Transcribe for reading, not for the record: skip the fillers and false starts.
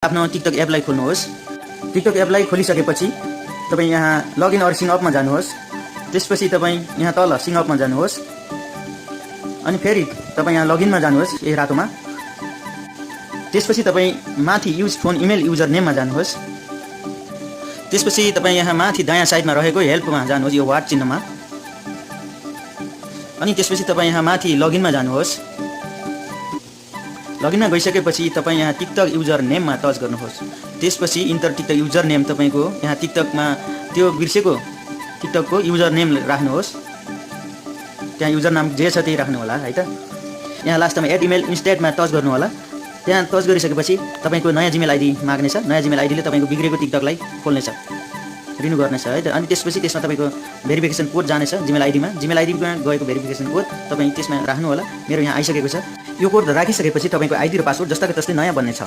आफ्नो टिकटक एपलाई खोल्नुहोस्। टिकटक एपलाई खोलिसकेपछि तपाईँ यहाँ लगइन अर सिङ अपमा जानुहोस्। त्यसपछि तपाईँ यहाँ तल सिङ अपमा जानुहोस् अनि फेरि तपाईँ यहाँ लगइनमा जानुहोस् यही रातोमा। त्यसपछि तपाईँ माथि युज फोन इमेल युजर नेममा जानुहोस्। त्यसपछि तपाईँ यहाँ माथि दायाँ साइडमा रहेको हेल्पमा जानुहोस्, यो वाट चिन्हमा। अनि त्यसपछि तपाईँ यहाँ माथि लगइनमा जानुहोस्। लगइनमा गइसकेपछि तपाईँ यहाँ टिकटक युजर नेममा टच गर्नुहोस्। त्यसपछि इन्टर टिकटक युजर नेम तपाईँको यहाँ टिकटकमा त्यो बिर्सेको टिकटकको युजर नेम राख्नुहोस्। त्यहाँ युजर नाम जे छ त्यही राख्नु होला है त। यहाँ लास्टमा एड इमेल इन्स्टेटमा टच गर्नु होला। त्यहाँ टच गरिसकेपछि तपाईँको नयाँ जिमेल आइडी माग्नेछ। नयाँ जिमेल आइडीले तपाईँको बिग्रेको टिकटकलाई खोल्नेछ, रिन्यू गर्नेछ है त। अनि त्यसपछि त्यसमा तपाईँको भेरिफिकेसन कोड जानेछ जिमेल आइडीमा। जिमेल आइडीमा गएको भेरिफिकेसन कोड तपाईँ त्यसमा राख्नु होला। मेरो यहाँ आइसकेको छ। यो कोड राखिसकेपछि तपाईँको आइडी र पासवर्ड जस्ताको तस्तै नयाँ बन्नेछ।